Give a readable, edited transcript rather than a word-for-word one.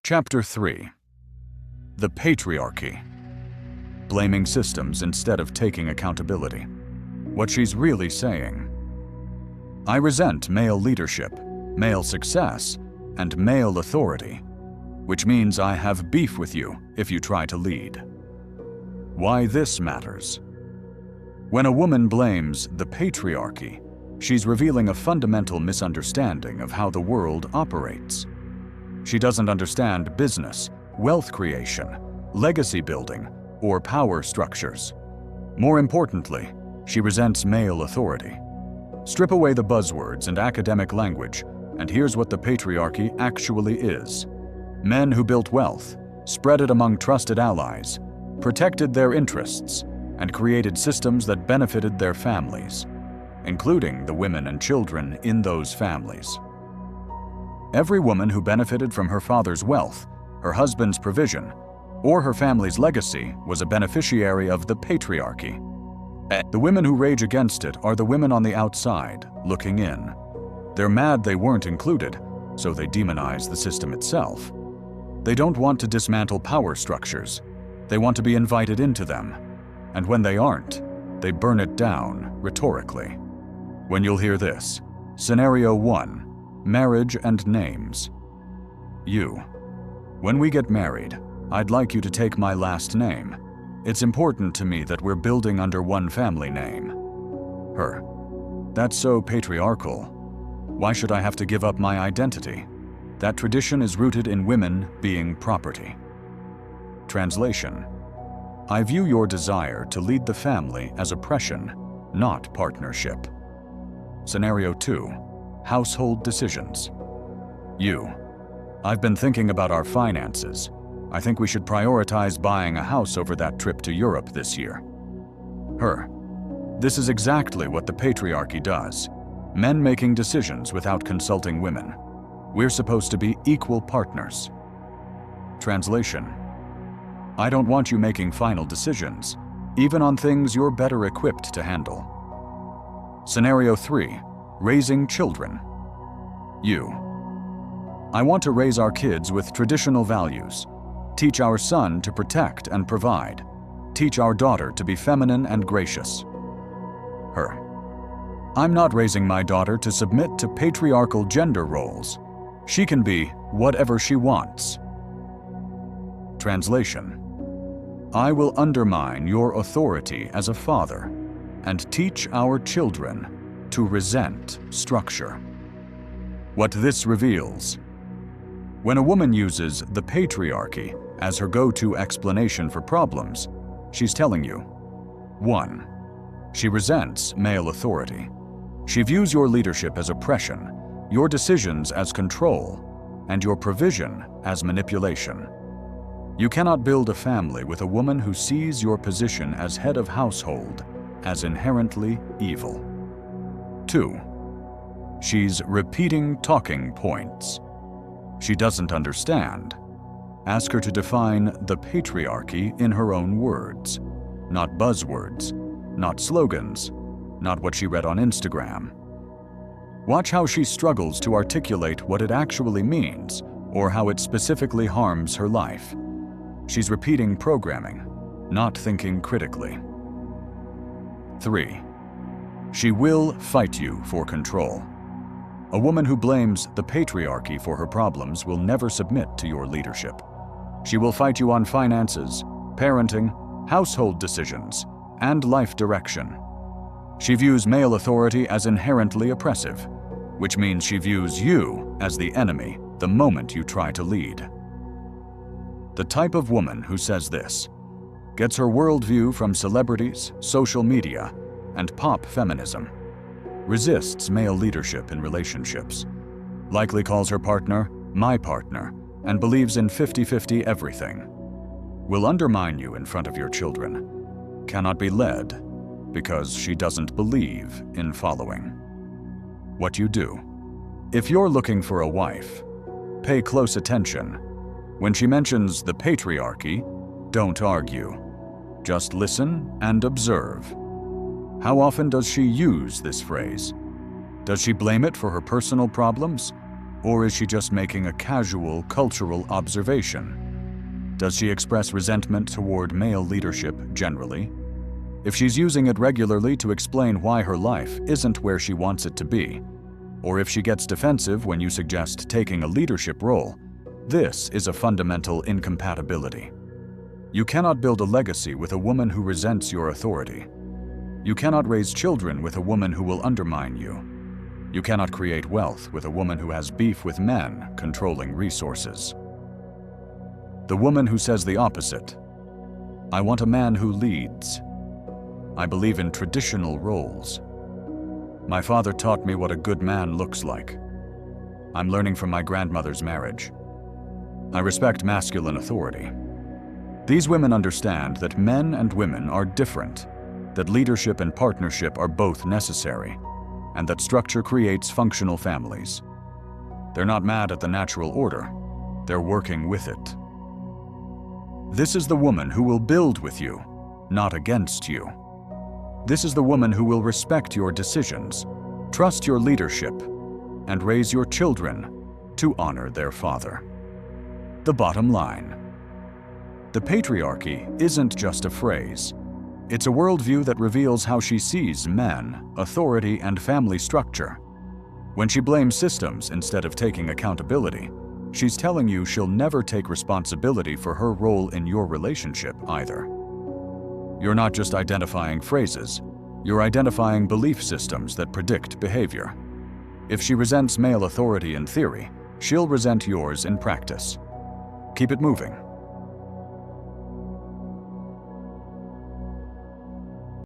Chapter 3. The Patriarchy. Blaming systems instead of taking accountability. What she's really saying. I resent male leadership, male success, and male authority, which means I have beef with you if you try to lead. Why this matters. When a woman blames the patriarchy, she's revealing a fundamental misunderstanding of how the world operates. She doesn't understand business, wealth creation, legacy building, or power structures. More importantly, she resents male authority. Strip away the buzzwords and academic language, and here's what the patriarchy actually is. Men who built wealth, spread it among trusted allies, protected their interests, and created systems that benefited their families, including the women and children in those families. Every woman who benefited from her father's wealth, her husband's provision, or her family's legacy was a beneficiary of the patriarchy. The women who rage against it are the women on the outside, looking in. They're mad they weren't included, so they demonize the system itself. They don't want to dismantle power structures. They want to be invited into them. And when they aren't, they burn it down rhetorically. When you'll hear this, Scenario 1. Marriage and names. You. When we get married, I'd like you to take my last name. It's important to me that we're building under one family name. Her. That's so patriarchal. Why should I have to give up my identity? That tradition is rooted in women being property. Translation. I view your desire to lead the family as oppression, not partnership. Scenario 2. Household decisions. You. I've been thinking about our finances. I think we should prioritize buying a house over that trip to Europe this year. Her. This is exactly what the patriarchy does. Men making decisions without consulting women. We're supposed to be equal partners. Translation. I don't want you making final decisions, even on things you're better equipped to handle. Scenario 3. Raising children. You. I want to raise our kids with traditional values. Teach our son to protect and provide. Teach our daughter to be feminine and gracious. Her. I'm not raising my daughter to submit to patriarchal gender roles. She can be whatever she wants. Translation. I will undermine your authority as a father and teach our children to resent structure. What this reveals. When a woman uses the patriarchy as her go-to explanation for problems, she's telling you, 1. She resents male authority. She views your leadership as oppression, your decisions as control, and your provision as manipulation. You cannot build a family with a woman who sees your position as head of household as inherently evil. 2. She's repeating talking points. She doesn't understand. Ask her to define the patriarchy in her own words, not buzzwords, not slogans, not what she read on Instagram. Watch how she struggles to articulate what it actually means or how it specifically harms her life. She's repeating programming, not thinking critically. 3. She will fight you for control. A woman who blames the patriarchy for her problems will never submit to your leadership. She will fight you on finances, parenting, household decisions, and life direction. She views male authority as inherently oppressive, which means she views you as the enemy the moment you try to lead. The type of woman who says this gets her worldview from celebrities, social media, and pop feminism, resists male leadership in relationships, likely calls her partner my partner, and believes in 50-50 everything, will undermine you in front of your children, cannot be led because she doesn't believe in following. What you do. If you're looking for a wife, pay close attention. When she mentions the patriarchy, don't argue. Just listen and observe. How often does she use this phrase? Does she blame it for her personal problems? Or is she just making a casual cultural observation? Does she express resentment toward male leadership generally? If she's using it regularly to explain why her life isn't where she wants it to be, or if she gets defensive when you suggest taking a leadership role, this is a fundamental incompatibility. You cannot build a legacy with a woman who resents your authority. You cannot raise children with a woman who will undermine you. You cannot create wealth with a woman who has beef with men controlling resources. The woman who says the opposite. I want a man who leads. I believe in traditional roles. My father taught me what a good man looks like. I'm learning from my grandmother's marriage. I respect masculine authority. These women understand that men and women are different, that leadership and partnership are both necessary, and that structure creates functional families. They're not mad at the natural order, they're working with it. This is the woman who will build with you, not against you. This is the woman who will respect your decisions, trust your leadership, and raise your children to honor their father. The bottom line. The patriarchy isn't just a phrase. It's a worldview that reveals how she sees men, authority, and family structure. When she blames systems instead of taking accountability, she's telling you she'll never take responsibility for her role in your relationship either. You're not just identifying phrases, you're identifying belief systems that predict behavior. If she resents male authority in theory, she'll resent yours in practice. Keep it moving.